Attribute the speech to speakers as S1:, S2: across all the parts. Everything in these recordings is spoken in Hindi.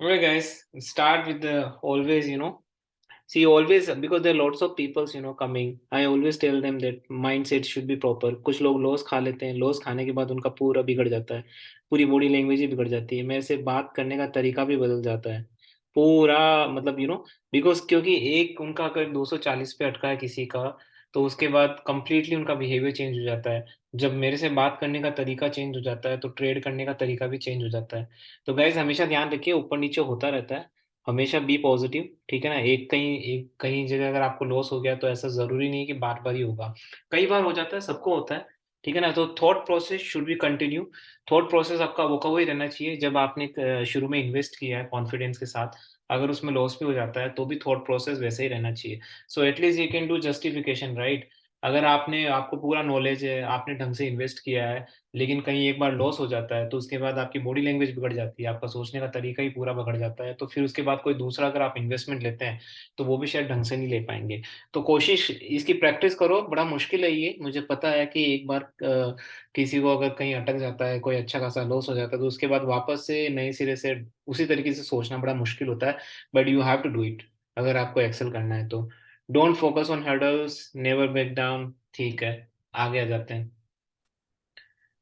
S1: Okay, guys, start with the always, see, always, because there are lots of peoples, coming. I always tell them that mindset should be proper. कुछ लोग लॉस खा लेते हैं, लॉस खाने के बाद उनका पूरा बिगड़ जाता है, पूरी बॉडी लैंग्वेज ही बिगड़ जाती है, मेरे से बात करने का तरीका भी बदल जाता है पूरा। मतलब बिकॉज क्योंकि एक उनका अगर 240 पे अटका है किसी का, तो उसके बाद कंप्लीटली उनका बिहेवियर चेंज हो जाता है। जब मेरे से बात करने का तरीका चेंज हो जाता है, तो ट्रेड करने का तरीका भी चेंज हो जाता है। तो गाइज हमेशा ध्यान रखिए, ऊपर नीचे होता रहता है, हमेशा बी पॉजिटिव, ठीक है ना। एक कहीं जगह अगर आपको लॉस हो गया, तो ऐसा जरूरी नहीं है कि बार बार ही होगा, कई बार हो जाता है, सबको होता है, ठीक है ना। तो thought process should be continue. Thought process आपका वो का वही रहना चाहिए। जब आपने शुरू में इन्वेस्ट किया है कॉन्फिडेंस के साथ, अगर उसमें लॉस भी हो जाता है, तो भी थॉट प्रोसेस वैसे ही रहना चाहिए। So at least you can do justification, right. अगर आपको पूरा नॉलेज है, आपने ढंग से इन्वेस्ट किया है, लेकिन कहीं एक बार लॉस हो जाता है, तो उसके बाद आपकी बॉडी लैंग्वेज बिगड़ जाती है, आपका सोचने का तरीका ही पूरा बिगड़ जाता है। तो फिर उसके बाद कोई दूसरा अगर आप इन्वेस्टमेंट लेते हैं, तो वो भी शायद ढंग से नहीं ले पाएंगे। तो कोशिश इसकी प्रैक्टिस करो, बड़ा मुश्किल है ये, मुझे पता है कि एक बार किसी को अगर कहीं अटक जाता है, कोई अच्छा खासा लॉस हो जाता है, तो उसके बाद वापस से नए सिरे से उसी तरीके से सोचना बड़ा मुश्किल होता है। But you have to do it, अगर आपको एक्सेल करना है तो। Don't focus on hurdles, never back down, ठीक है। आगे आ जाते हैं।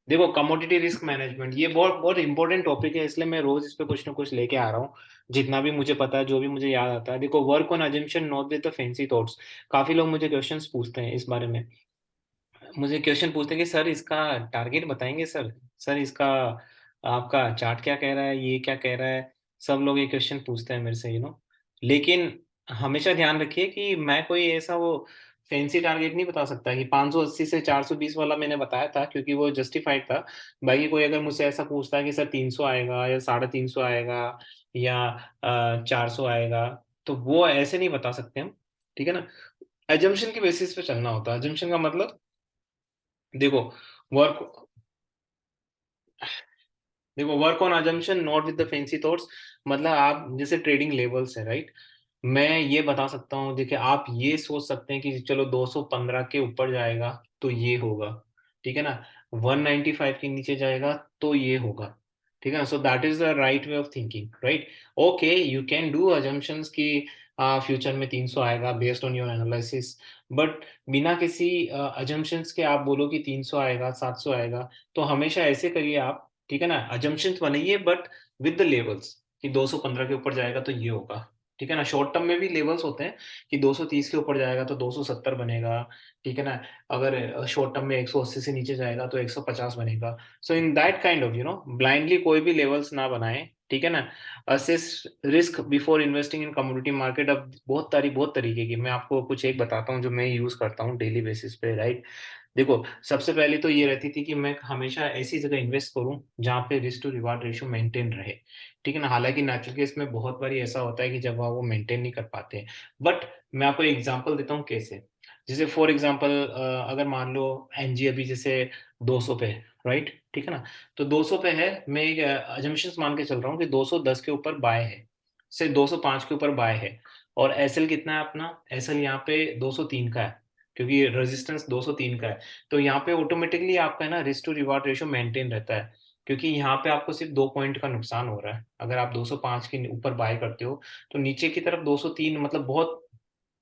S1: देखो, कमोडिटी रिस्क मैनेजमेंट ये बहुत बहुत इंपॉर्टेंट टॉपिक है, इसलिए मैं रोज इस पे कुछ ना कुछ लेके आ रहा हूँ, जितना भी मुझे पता है, जो भी मुझे याद आता है। देखो, work on assumption not with the fancy thoughts. काफी लोग मुझे क्वेश्चंस पूछते हैं इस बारे में, मुझे क्वेश्चन पूछते हैं कि सर इसका टारगेट बताएंगे, सर सर इसका आपका चार्ट क्या कह रहा है, ये क्या कह रहा है। सब लोग ये क्वेश्चन पूछते हैं मेरे से, लेकिन हमेशा ध्यान रखिए कि मैं कोई ऐसा वो फैंसी टारगेट नहीं बता सकता कि 580 से 420 वाला मैंने बताया था, क्योंकि वो जस्टिफाइड था। बाकी कोई अगर मुझसे ऐसा पूछता है कि सर 300 आएगा या 350 आएगा या 400 आएगा, तो वो ऐसे नहीं बता सकते हम, ठीक है ना। एजम्पशन के बेसिस पे चलना होता है। एजम्पशन का मतलब, देखो, वर्क देखो, work on assumption not with the fancy thoughts. मतलब आप जैसे ट्रेडिंग लेवल्स है, राइट। मैं ये बता सकता हूँ, देखिए, आप ये सोच सकते हैं कि चलो 215 के ऊपर जाएगा तो ये होगा, ठीक है ना। 195 के नीचे जाएगा तो ये होगा, ठीक है ना। So that is the right way of thinking, right. Okay, you can do assumptions कि फ्यूचर में 300 आएगा based on your analysis, but बिना किसी अजम्पशंस के आप बोलो कि 300 आएगा, 700 आएगा, तो हमेशा ऐसे करिए आप, ठीक है ना। अजम्पशंस बनाइए, बट विद द लेवल्स, कि 215 के ऊपर जाएगा तो ये होगा, ठीक है ना। शॉर्ट टर्म में भी लेवल्स होते हैं कि 230 के ऊपर जाएगा तो 270 बनेगा, ठीक है ना। अगर शॉर्ट टर्म में 180 से नीचे जाएगा तो 150 बनेगा। So in that kind of blindly कोई भी लेवल्स ना बनाए, ठीक है ना। Assess risk before investing in commodity market. अब बहुत तरीके की, मैं आपको कुछ एक बताता हूँ जो मैं यूज करता हूँ डेली बेसिस पे, राइट। देखो, सबसे पहले तो ये रहती थी कि मैं हमेशा ऐसी जगह इन्वेस्ट करूं जहां पे risk to reward ratio maintain रहे, ठीक है ना। हालांकि नेचुरल केस में बहुत बार ऐसा होता है कि जब आप वो मेंटेन नहीं कर पाते हैं, बट मैं आपको एग्जांपल देता हूँ कैसे। जैसे फॉर एग्जांपल, अगर मान लो एनजी अभी जैसे 200 पे है, राइट, ठीक है ना। तो 200 पे है, मैं एक अजम्पशंस मान के चल रहा हूँ कि 210 के ऊपर बाय है, से 205 के ऊपर बाय है। और एसएल कितना है अपना, एसएल यहाँ पे 203 का है, क्योंकि रेजिस्टेंस 203 का है। तो यहाँ पे ऑटोमेटिकली आपका है ना risk to reward ratio maintain रहता है, क्योंकि यहाँ पे आपको सिर्फ 2 पॉइंट का नुकसान हो रहा है। अगर आप 205 के ऊपर बाय करते हो, तो नीचे की तरफ 203, मतलब बहुत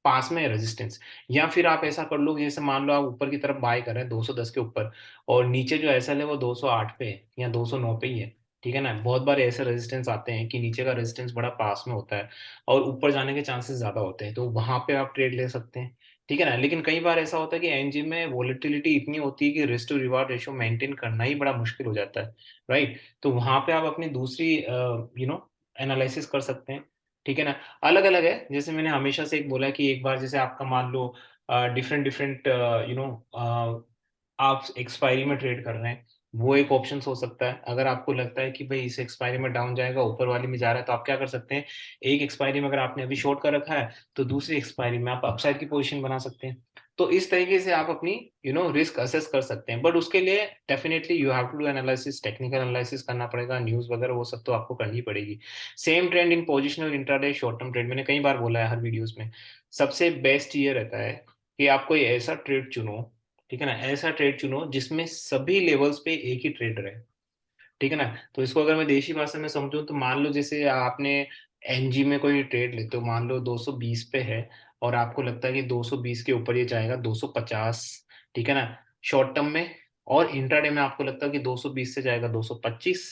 S1: पास में है रेजिस्टेंस। या फिर आप ऐसा कर लो कि जैसे मान लो आप ऊपर की तरफ बाय कर रहे हैं 210 के ऊपर, और नीचे जो एसएल है वो 208 पे है या 209 पे ही है, ठीक है ना। बहुत बार ऐसे रेजिस्टेंस आते हैं कि नीचे का रेजिस्टेंस बड़ा पास में होता है और ऊपर जाने के चांसेस ज्यादा होते हैं, तो वहां पे आप ट्रेड ले सकते हैं, ठीक है ना। लेकिन कई बार ऐसा होता है कि एनजी में वोलेटिलिटी इतनी होती है कि risk to reward ratio maintain करना ही बड़ा मुश्किल हो जाता है, राइट। तो वहां पे आप अपनी दूसरी एनालिसिस कर सकते हैं, ठीक है ना। अलग अलग है, जैसे मैंने हमेशा से एक बोला है कि एक बार जैसे आपका मान लो डिफरेंट डिफरेंट आप एक्सपायरी में ट्रेड कर रहे हैं, वो एक ऑप्शन हो सकता है। अगर आपको लगता है कि भाई इस एक्सपायरी में डाउन जाएगा, ऊपर वाली में जा रहा है, तो आप क्या कर सकते हैं, एक एक्सपायरी में अगर आपने अभी शॉर्ट कर रखा है, तो दूसरी एक्सपायरी में आप अपसाइड की पोजीशन बना सकते हैं। तो इस तरीके से आप अपनी रिस्क असेस कर सकते हैं, बट उसके लिए definitely you have to do analysis, technical analysis करना पड़ेगा, न्यूज वगैरह वो सब तो आपको करनी पड़ेगी। Same trend in positional intraday short term trade, मैंने कई बार बोला है हर वीडियोस में। सबसे बेस्ट ये रहता है कि आप कोई ऐसा ट्रेड चुनो, ठीक है ना, ऐसा ट्रेड चुनो जिसमें सभी लेवल्स पे एक ही ट्रेड रहे। ठीक है ना। तो इसको अगर मैं देशी भाषा में समझूं तो मान लो जैसे आपने एनजी में कोई ट्रेड लेते हो, मान लो 220 पे है और आपको लगता है कि 220 के ऊपर ये जाएगा 250, ठीक है ना, शॉर्ट टर्म में। और इंट्राडे में आपको लगता है कि 220 से जाएगा 225,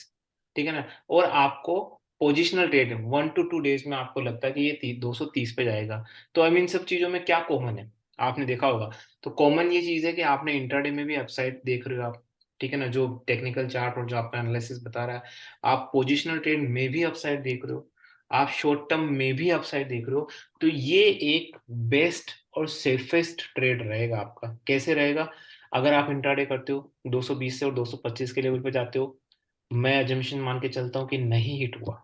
S1: ठीक है ना। और आपको पोजिशनल ट्रेड 1 to 2 डेज में आपको लगता है कि ये 230 पे जाएगा। तो अब इन सब चीजों में क्या कॉमन है, आपने देखा होगा। तो कॉमन ये चीज है कि आपने इंट्राडे में भी अपसाइड देख रहे हो आप, ठीक है ना, जो टेक्निकल चार्ट और जो आपका एनालिसिस बता रहा है। आप पोजिशनल ट्रेड में भी अपसाइड देख रहे हो, आप शॉर्ट टर्म में भी अपसाइड देख रहे हो। तो ये एक बेस्ट और सेफेस्ट ट्रेड रहेगा आपका। कैसे रहेगा? अगर आप इंट्राडे करते हो 220 से और 225 के लेवल पे जाते हो, मैं अजम्पशन मान के चलता हूँ कि नहीं हिट हुआ,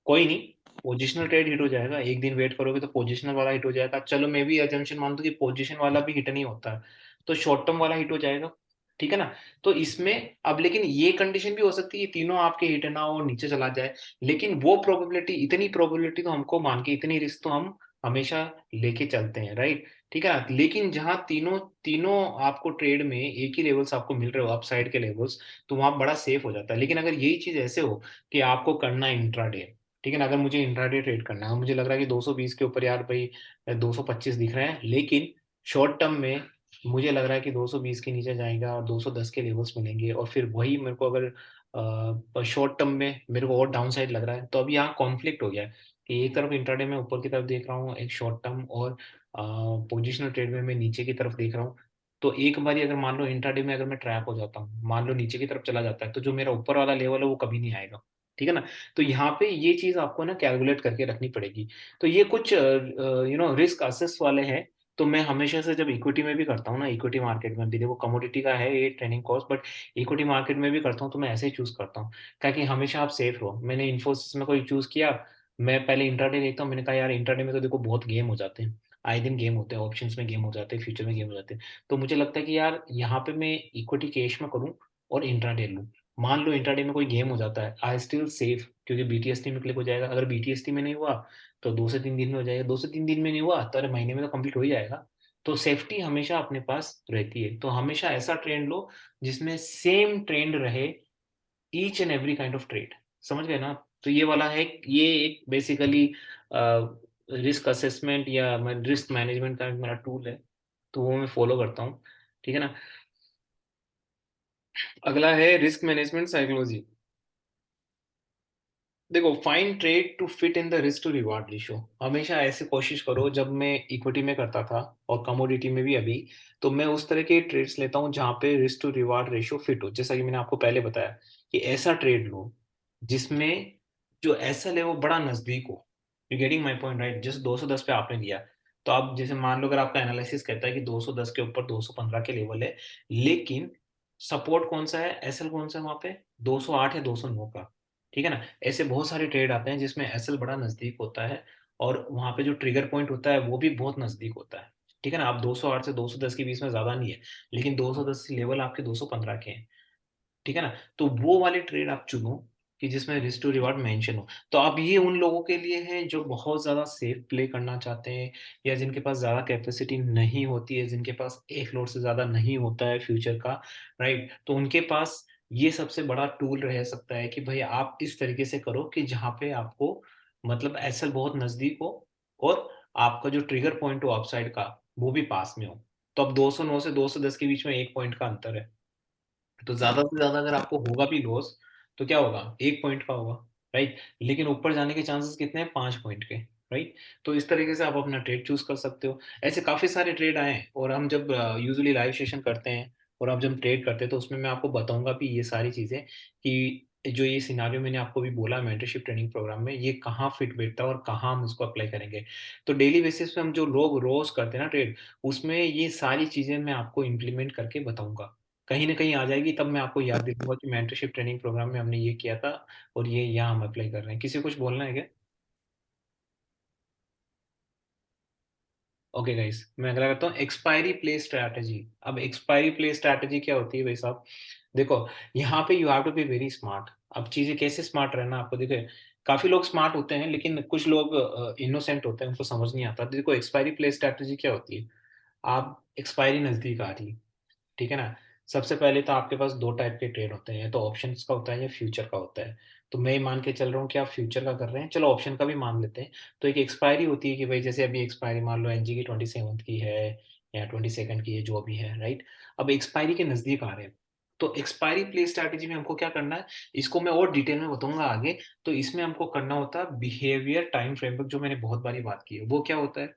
S1: कोई नहीं, पोजिशनल ट्रेड हिट हो जाएगा। एक दिन वेट करोगे तो पोजिशनल वाला हिट हो जाएगा। चलो मैं भी अजम्पशन मानता हूँ कि पोजिशन वाला भी हिट नहीं होता है, तो शॉर्ट टर्म वाला हिट हो जाएगा, ठीक है ना। तो इसमें अब लेकिन ये कंडीशन भी हो सकती है कि तीनों आपके हिट ना हो और नीचे चला जाए, लेकिन वो प्रोबेबिलिटी, इतनी प्रोबेबिलिटी तो हमको मान के, इतनी रिस्क तो हम हमेशा लेके चलते हैं, राइट। ठीक है ना। लेकिन जहां तीनों तीनों आपको ट्रेड में एक ही लेवल्स आपको मिल रहे हो, अपसाइड के लेवल्स, तो वहां बड़ा सेफ हो जाता है। लेकिन अगर यही चीज ऐसे हो कि आपको करना है इंट्राडे, ठीक है ना, अगर मुझे इंट्राडे ट्रेड करना है, मुझे लग रहा है कि 220 के ऊपर यार भाई 225 दिख रहे हैं, लेकिन शॉर्ट टर्म में मुझे लग रहा है कि 220 के नीचे जाएगा और 210 के लेवल्स मिलेंगे, और फिर वही मेरे को अगर शॉर्ट टर्म में मेरे को और डाउन साइड लग रहा है, तो अभी यहाँ कॉन्फ्लिक्ट हो गया है कि एक तरफ इंट्राडे में ऊपर की तरफ देख रहा हूँ एक शॉर्ट टर्म, और पोजिशनल ट्रेड में मैं नीचे की तरफ देख रहा हूँ। तो एक बारी अगर मान लो इंट्राडे में अगर मैं ट्रैप हो जाता हूँ, मान लो नीचे की तरफ चला जाता है, तो जो मेरा ऊपर वाला लेवल है वो कभी नहीं आएगा, ठीक है ना। तो यहाँ पे ये चीज आपको ना कैलकुलेट करके रखनी पड़ेगी। तो ये कुछ रिस्क असेस वाले हैं। तो मैं हमेशा से जब इक्विटी में भी करता हूँ ना, इक्विटी मार्केट में भी, देखो कमोडिटी का है ये training cost, but equity market में भी करता हूँ तो मैं ऐसे ही चूज करता हूँ, ताकि हमेशा आप सेफ रहो। मैंने इन्फोसिस में कोई चूज किया, मैं पहले इंट्राडे देखता हूँ, मैंने कहा यार इंट्राडे में तो देखो बहुत गेम हो जाते हैं, आए दिन गेम होते हैं, ऑप्शंस में गेम हो जाते हैं, फ्यूचर में गेम हो जाते हैं। तो मुझे लगता है कि यार यहाँ पे मैं इक्विटी कैश में करूँ और इंट्राडे लूँ। मान लो इंट्राडे में कोई गेम हो जाता है, आई स्टिल सेफ, क्योंकि बीटीएसटी में क्लिक हो जाएगा। अगर बीटीएसटी में नहीं हुआ तो 2 से 3 दिन में हो जाएगा, 2 से 3 दिन में नहीं हुआ तो अरे महीने में तो कंप्लीट हो ही जाएगा। तो सेफ्टी हमेशा अपने पास रहती है। तो हमेशा ऐसा ट्रेंड लो जिसमें सेम ट्रेंड रहे, each and every kind of trade, समझ गए ना। तो ये वाला है, ये एक बेसिकली रिस्क असेसमेंट या रिस्क मैनेजमेंट का मेरा टूल है, तो वो मैं फॉलो करता हूँ, ठीक है ना। अगला है रिस्क मैनेजमेंट साइकोलॉजी। देखो, find trade to fit in the risk to reward ratio. हमेशा ऐसे कोशिश करो, जब मैं इक्विटी में करता था और कमोडिटी में भी अभी, तो मैं उस तरह के ट्रेड्स लेता हूँ जहां पे risk to reward ratio fit हो। जैसा कि मैंने आपको पहले बताया कि ऐसा ट्रेड लो जिसमें जो एसएल है वो बड़ा नजदीक हो। You getting my point, right. जैसे 210 पे आपने लिया, तो आप जैसे मान लो अगर आपका एनालिसिस कहता है कि 210 के ऊपर 215 के लेवल है, लेकिन सपोर्ट कौन सा है, एसएल कौन सा है वहां पे, 208 या 209 का, ठीक है ना। ऐसे बहुत सारे ट्रेड आते हैं जिसमें एसएल बड़ा नजदीक होता है, और वहां पे जो ट्रिगर पॉइंट होता है वो भी बहुत नजदीक होता है, ठीक है ना। आप 208 से 210 के बीच में ज्यादा नहीं है, लेकिन 210 लेवल आपके 215 के हैं, ठीक है ना। तो वो वाले ट्रेड आप चुनो कि जिसमें रिस्क टू रिवार्ड मेंशन हो। तो अब ये उन लोगों के लिए है जो बहुत ज्यादा सेफ प्ले करना चाहते हैं, या जिनके पास ज्यादा कैपेसिटी नहीं होती है, जिनके पास एक लोड से ज्यादा नहीं होता है फ्यूचर का, राइट। तो उनके पास ये सबसे बड़ा टूल रह सकता है कि भाई आप इस तरीके से करो कि जहाँ पे आपको मतलब एसएल बहुत नजदीक हो, और आपका जो ट्रिगर पॉइंट हो अपसाइड का वो भी पास में हो। तो अब 209 से 210 के बीच में 1 पॉइंट का अंतर है, तो ज्यादा से ज्यादा अगर आपको होगा भी लॉस, तो क्या होगा, 1 पॉइंट का होगा, राइट। लेकिन ऊपर जाने के चांसेस कितने हैं, 5 पॉइंट के, राइट। तो इस तरीके से आप अपना ट्रेड चूज कर सकते हो। ऐसे काफी सारे ट्रेड आए हैं, और हम जब यूजुअली लाइव सेशन करते हैं और अब जब ट्रेड करते हैं तो उसमें मैं आपको बताऊंगा भी ये सारी चीजें, कि जो ये सिनारियो मैंने आपको भी बोला मेंटरशिप ट्रेनिंग प्रोग्राम में, ये कहाँ फिट बैठता है और कहाँ हम इसको अप्लाई करेंगे। तो डेली बेसिस पे हम जो लोग रोज करते हैं ना ट्रेड, उसमें ये सारी चीजें मैं आपको इम्प्लीमेंट करके बताऊंगा। कहीं ना कहीं आ जाएगी, तब मैं आपको याद दिलाऊंगा कि मेंटरशिप ट्रेनिंग प्रोग्राम में हमने ये किया था, और ये यहाँ हम अप्लाई कर रहे हैं। किसी को कुछ बोलना है क्या? ओके गाइस, मैं अगला करता हूँ, एक्सपायरी प्ले स्ट्रैटेजी। अब एक्सपायरी प्ले स्ट्रैटेजी क्या होती है भाई साहब? देखो, यहाँ पे you have to be very smart. अब चीजें कैसे स्मार्ट रहना आपको, देखो काफी लोग स्मार्ट होते हैं लेकिन कुछ लोग इनोसेंट होते हैं, उनको समझ नहीं आता। देखो एक्सपायरी प्ले स्ट्रैटेजी क्या होती है, आप एक्सपायरी नजदीक आ रही है, ठीक है ना, सबसे पहले तो आपके पास 2 टाइप के ट्रेड होते हैं, या तो ऑप्शंस का होता है या फ्यूचर का होता है। तो मैं ये मान के चल रहा हूँ कि आप फ्यूचर का कर रहे हैं, चलो ऑप्शन का भी मान लेते हैं। तो एक एक्सपायरी होती है कि भाई जैसे अभी एक्सपायरी मान लो एनजी की 27th की है या 22nd की है, जो भी है, राइट? अब एक्सपायरी के नज़दीक आ रहे हैं, तो एक्सपायरी प्ले स्ट्रैटेजी में हमको क्या करना है, इसको मैं और डिटेल में बताऊँगा आगे। तो इसमें हमको करना होता है बिहेवियर टाइम फ्रेमवर्क, जो मैंने बहुत बारी बात की है। वो क्या होता है?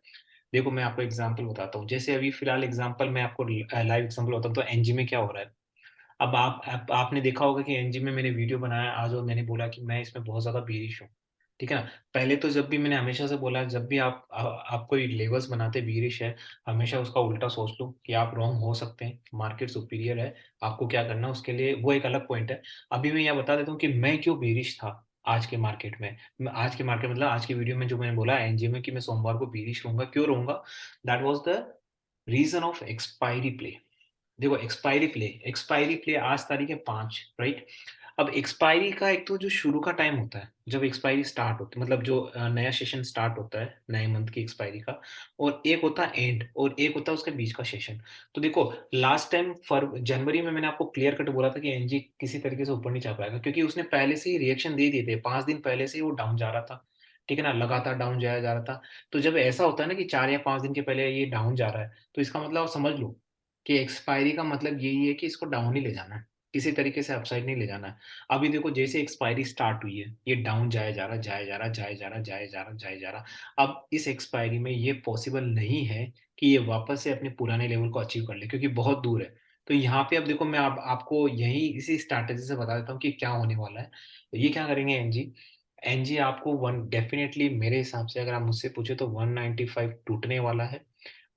S1: देखो मैं आपको एग्ज़ाम्पल बताता हूँ। जैसे अभी फिलहाल एग्ज़ाम्पल मैं आपको लाइव एग्ज़ाम्पल बताता हूँ, तो एनजी में क्या हो रहा है। अब आपने देखा होगा कि एनजी में मैंने वीडियो बनाया आज, और मैंने बोला कि मैं इसमें बहुत ज़्यादा बेरिश हूँ, ठीक है ना? पहले तो जब भी मैंने हमेशा से बोला, जब भी आप कोई लेवल्स बनाते बेरिश है, हमेशा उसका उल्टा सोच लो कि आप रॉन्ग हो सकते हैं, मार्केट सुपीरियर है, आपको क्या करना है उसके लिए वो एक अलग पॉइंट है। अभी मैं यह बता देता हूँ कि मैं क्यों बेरिश था आज के मार्केट में। मैं आज के मार्केट मतलब आज की वीडियो में जो मैंने बोला एनजी में कि मैं सोमवार को बेरिश रहूँगा, क्यों रहूँगा? That was the reason of expiry play. देखो एक्सपायरी प्ले आज तारीख है 5, राइट? अब एक्सपायरी का एक तो जो शुरू का टाइम होता है, जब एक्सपायरी स्टार्ट होती है, मतलब जो नया सेशन स्टार्ट होता है, नए मंथ की एक्सपायरी का, और एक होता है एंड, और एक होता है उसके बीच का सेशन। तो देखो लास्ट टाइम जनवरी में मैंने आपको क्लियर कट बोला था कि एनजी किसी तरीके से ऊपर नहीं जा पाएगा, क्योंकि उसने पहले से ही रिएक्शन दे दिए थे। 5 दिन पहले से ही वो डाउन जा रहा था, ठीक है ना? लगातार डाउन जाया जा रहा था। तो जब ऐसा होता है ना कि 4 या 5 दिन के पहले ये डाउन जा रहा है, तो इसका मतलब आप समझ लो कि एक्सपायरी का मतलब यही है कि इसको डाउन ही ले जाना है, किसी तरीके से अपसाइड नहीं ले जाना है। अभी देखो जैसे एक्सपायरी स्टार्ट हुई है, ये डाउन जाया जा रहा है, जाया जा रहा है, जाया जा रहा है, जाया जा रहा है, जाया जा रहा है। अब इस एक्सपायरी में ये पॉसिबल नहीं है कि ये वापस से अपने पुराने लेवल को अचीव कर ले, क्योंकि बहुत दूर है। तो यहाँ पे अब देखो मैं आपको यही इसी स्ट्रैटेजी से बता देता हूँ कि क्या होने वाला है। तो ये क्या करेंगे एनजी, एनजी आपको वन डेफिनिटली मेरे हिसाब से अगर आप मुझसे पूछे तो 195 टूटने वाला है।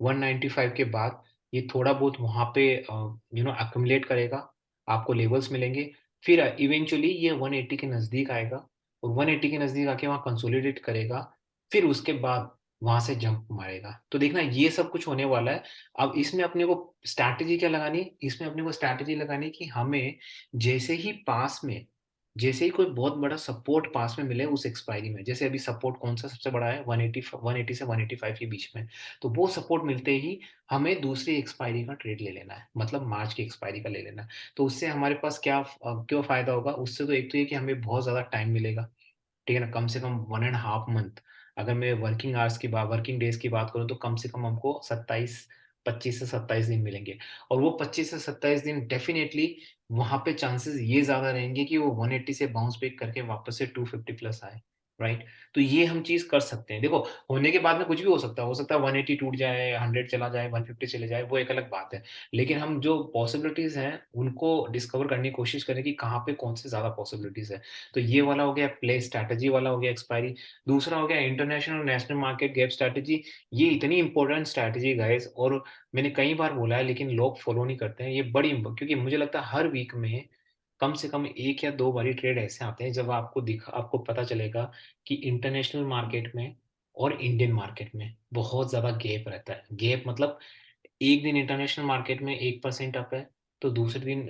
S1: 195 के बाद ये थोड़ा बहुत वहाँ पे एक्युमुलेट करेगा, आपको लेवल्स मिलेंगे, फिर इवेंचुअली ये 180 के नज़दीक आएगा, और 180 के नज़दीक आके वहाँ कंसोलिडेट करेगा, फिर उसके बाद वहाँ से जंप मारेगा। तो देखना ये सब कुछ होने वाला है। अब इसमें अपने को स्ट्रैटेजी क्या लगानी है? इसमें अपने को स्ट्रैटेजी लगानी है कि हमें जैसे ही पास में, जैसे ही कोई बहुत बड़ा सपोर्ट पास में मिले उस एक्सपायरी में, जैसे अभी सपोर्ट कौन-सा सबसे बड़ा है? 180 से 185 के बीच में। तो वो सपोर्ट मिलते ही हमें दूसरी एक्सपायरी का ट्रेड ले लेना है, मतलब मार्च की एक्सपायरी का ले लेना है। तो उससे हमारे पास क्यों फ़ायदा होगा? उससे तो एक तो ये कि हमें बहुत ज़्यादा टाइम मिलेगा, ठीक है ना? कम से कम 1 एंड हाफ मंथ। अगर मैं वर्किंग डेज़ की बात करूँ तो कम से कम हमको 25 से 27 दिन मिलेंगे, और वो 25 से 27 दिन डेफ़िनेटली वहाँ पे चांसेस ये ज़्यादा रहेंगे कि वो 180 से बाउंस बैक करके वापस से 250 प्लस आए, राइट? तो ये हम चीज़ कर सकते हैं। देखो, होने के बाद में कुछ भी हो सकता है 180 टूट जाए, 100 चला जाए, 150 चले जाए, वो एक अलग बात है। लेकिन हम जो पॉसिबिलिटीज़ हैं, उनको डिस्कवर करने की कोशिश करें कि कहाँ पे कौन से ज़्यादा पॉसिबिलिटीज़ है। तो ये वाला हो गया प्ले स्ट्रैटेजी वाला हो गया एक्सपायरी। दूसरा हो गया इंटरनेशनल और नेशनल मार्केट गैप स्ट्रैटेजी। ये इतनी इंपॉर्टेंट स्ट्रैटेजी है गाइस, और मैंने कई बार बोला है लेकिन लोग फॉलो नहीं करते हैं। ये बड़ी क्योंकि मुझे लगता है हर वीक में कम से कम 1 या 2 बारी ट्रेड ऐसे आते हैं जब आपको पता चलेगा कि इंटरनेशनल मार्केट में और इंडियन मार्केट में बहुत ज़्यादा गैप रहता है। गैप मतलब एक दिन इंटरनेशनल मार्केट में 1% अप है, तो दूसरे दिन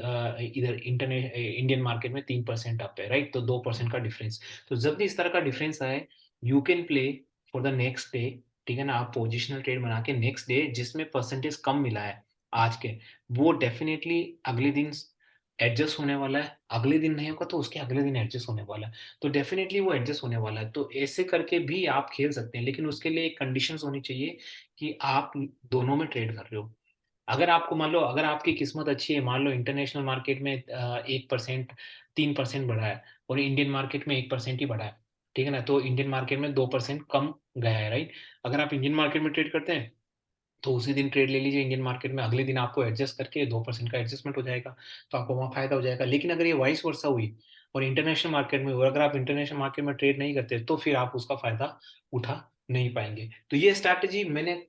S1: इधर इंडियन मार्केट में 3% अप है, राइट? तो 2% का डिफरेंस। तो जब भी इस तरह का डिफरेंस आए, you can play for the next day, ठीक है ना? आप पोजिशनल ट्रेड बना के नेक्स्ट डे जिसमें परसेंटेज कम मिला है आज के, वो डेफिनिटली अगले दिन एडजस्ट होने वाला है। अगले दिन नहीं होगा तो उसके अगले दिन एडजस्ट होने वाला है। तो डेफिनिटली वो एडजस्ट होने वाला है। तो ऐसे करके भी आप खेल सकते हैं, लेकिन उसके लिए एक कंडीशंस होनी चाहिए कि आप दोनों में ट्रेड कर रहे हो। अगर आपको मान लो अगर आपकी किस्मत अच्छी है, मान लो इंटरनेशनल मार्केट में 1% 3% बढ़ा है और इंडियन मार्केट में 1% ही बढ़ा है, ठीक है ना? तो इंडियन मार्केट में 2% कम गया है, राइट? अगर आप इंडियन मार्केट में ट्रेड करते हैं, तो उसी दिन ट्रेड ले लीजिए इंडियन मार्केट में, अगले दिन आपको एडजस्ट करके 2% का एडजस्टमेंट हो जाएगा, तो आपको वहाँ फ़ायदा हो जाएगा। लेकिन अगर ये वाइस वर्सा हुई और इंटरनेशनल मार्केट में हुई और अगर आप इंटरनेशनल मार्केट में ट्रेड नहीं करते, तो फिर आप उसका फ़ायदा उठा नहीं पाएँगे। तो ये स्ट्रैटेजी मैंने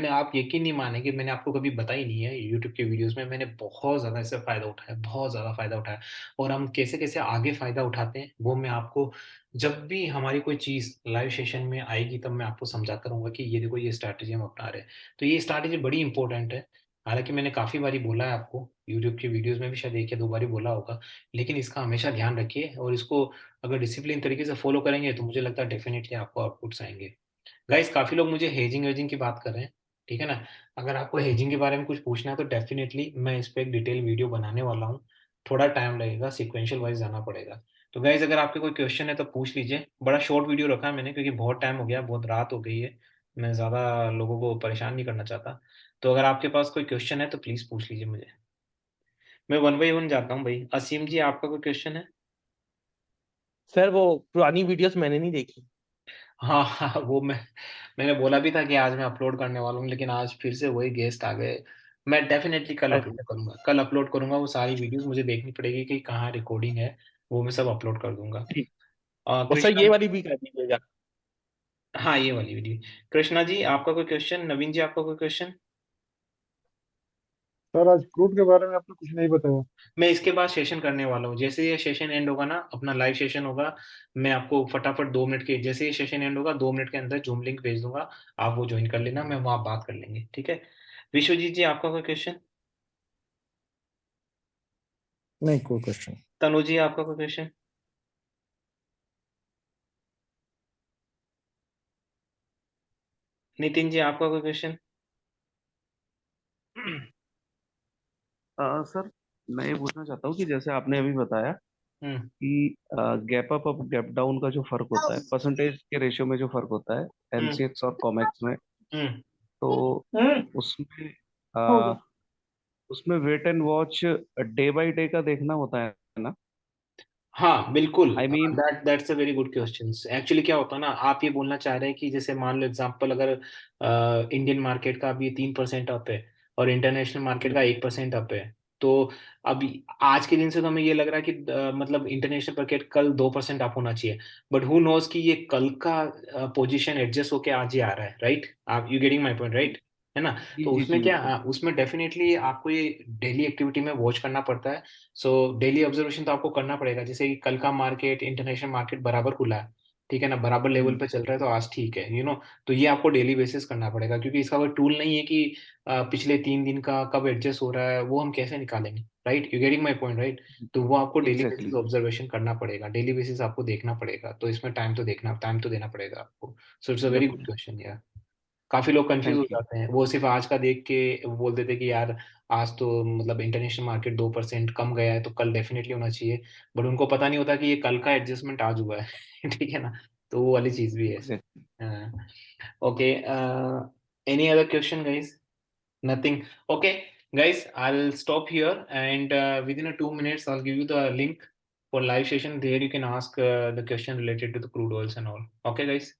S1: आप यकीन नहीं मानेंगे, मैंने आपको कभी बताई नहीं है यूट्यूब के वीडियोज़ में, मैंने बहुत ज़्यादा इससे फ़ायदा उठाया, बहुत ज़्यादा फ़ायदा उठाया, और हम कैसे-कैसे आगे फ़ायदा उठाते हैं, वो मैं आपको जब भी हमारी कोई चीज़ लाइव सेशन में आएगी, तब मैं आपको समझाता रहूँगा कि ये देखो ये स्ट्रैटेजी हम अपना रहे हैं। तो ये स्ट्रैटेजी बड़ी इम्पोर्टेंट है। हालाँकि मैंने काफ़ी बारी बोला है आपको, यूट्यूब की वीडियोज़ में भी शायद 1 या 2 बारी बोला होगा, लेकिन इसका हमेशा ध्यान रखिए, और इसको अगर डिसिप्लिन तरीके से फ़ॉलो करेंगे, तो मुझे लगता है डेफ़िनिटली आपको आउटपुट्स आएँगे। गाइज़ काफ़ी लोग मुझे हेजिंग-वेजिंग की बात कर रहे हैं। ठीक है ना। अगर आपको हेजिंग के बारे में कुछ पूछना है तो डेफिनेटली मैं इस पे एक डिटेल वीडियो बनाने वाला हूँ। थोड़ा टाइम लगेगा, सिक्वेंशियल वाइज जाना पड़ेगा। तो गाइज अगर आपके कोई क्वेश्चन है तो पूछ लीजिए। बड़ा शॉर्ट वीडियो रखा है मैंने क्योंकि बहुत टाइम हो गया, बहुत रात हो गई है। मैं ज़्यादा लोगों को परेशान नहीं करना चाहता। तो अगर आपके पास कोई क्वेश्चन है तो प्लीज़ पूछ लीजिए मुझे। मैं वन बाई वन जाता हूँ भाई। असीम जी, आपका कोई क्वेश्चन है?
S2: सर वो पुरानी वीडियोस मैंने नहीं देखी।
S1: हाँ हाँ, वो मैंने बोला भी था कि आज मैं अपलोड करने वाला हूँ, लेकिन आज फिर से वही गेस्ट आ गए। मैं डेफिनेटली कल अपलोड
S2: अरे,
S1: करूंगा, कल अपलोड करूंगा वो सारी वीडियोस। मुझे देखनी पड़ेगी कि कहाँ रिकॉर्डिंग है। वो मैं सब अपलोड कर दूंगा।
S2: ठीक। और सर
S1: कृष्णा।
S2: ये वाली भी कर दीजिएगा।
S1: हाँ, ये वाली वीडियो। कृष्णा जी, आपका कोई क्वेश्चन? नवीन जी, आपका कोई क्वेश्चन?
S3: सर आज क्रूड के बारे में आपने कुछ नहीं बताया।
S1: मैं इसके बाद सेशन करने वाला हूँ। जैसे ये सेशन एंड होगा ना, अपना लाइव सेशन होगा, मैं आपको फटाफट 2 मिनट के, जैसे ये सेशन एंड होगा 2 मिनट के अंदर जूम लिंक भेज दूंगा। आप वो ज्वाइन कर लेना, मैं वहाँ बात कर लेंगे, ठीक है। विश्वजीत जी, आपका कोई क्वेश्चन?
S3: नहीं, कोई क्वेश्चन।
S1: तनु जी, आपका कोई क्वेश्चन? नितिन जी, आपका कोई क्वेश्चन?
S4: सर, मैं ये पूछना चाहता हूँ कि जैसे आपने अभी बताया
S1: हम्म।
S4: कि गैप अप और गैप डाउन का जो फर्क होता है, परसेंटेज के रेशियो में जो फर्क होता है
S1: हम्म।
S4: एमसीएक्स और कॉमेक्स में,
S1: हम्म।
S4: तो
S3: हम्म।
S4: उसमें
S3: हो
S4: आ,
S3: गया।
S4: उसमें wait and watch day by day का देखना होता है ना?
S1: हाँ बिल्कुल।
S4: I mean,
S1: that's a very good question. Actually क्या होता है ना, आप ये बोलना चाह रहे हैं कि जैसे मान लो एग्जांपल, अगर इंडियन मार्केट का अभी 3% अप है और इंटरनेशनल मार्केट का 1% अप है, तो अभी आज के दिन से तो हमें ये लग रहा है कि मतलब इंटरनेशनल मार्केट कल 2% अप होना चाहिए। बट हु नोज कि ये कल का पोजीशन एडजस्ट होके आज ही आ रहा है, राइट? आप you getting my point, right? है ना।
S4: जी
S1: तो
S4: जी
S1: उसमें
S4: जी,
S1: क्या,
S4: बिल्कुल।
S1: उसमें डेफिनेटली आपको ये डेली एक्टिविटी में वॉच करना पड़ता है। सो डेली ऑब्जर्वेशन तो आपको करना पड़ेगा। जैसे कि कल का मार्केट, इंटरनेशनल मार्केट बराबर खुला है, ठीक है ना, बराबर लेवल पे चल रहा है, तो आज ठीक है, तो ये आपको डेली बेसिस करना पड़ेगा, क्योंकि इसका कोई टूल नहीं है कि पिछले 3 दिन का कब एडजस्ट हो रहा है वो हम कैसे निकालेंगे, right? You getting my point, right? तो वो आपको डेली बेसिस
S4: एग्जैक्टली।
S1: ऑब्जर्वेशन करना पड़ेगा, डेली बेसिस आपको देखना पड़ेगा, तो इसमें टाइम तो देना पड़ेगा आपको। So it's a very good
S4: definitely.
S1: Question यार। काफी लोग कंफ्यूज हो
S4: थैंक यू।
S1: जाते हैं, वो सिर्फ आज का देख के वो बोल देते कि यार आज तो मतलब इंटरनेशनल मार्केट 2% कम गया है तो कल डेफिनेटली होना चाहिए। बट उनको पता नहीं होता कि ये कल का एडजस्टमेंट आज हुआ है ठीक है ना। तो वो वाली चीज भी है।
S4: Exactly.
S1: Okay, any other question guys? Nothing. Okay guys, I'll stop here and within a 2 minutes I'll give you the link for live session. There you can ask the question related to the crude oils and all. Okay guys.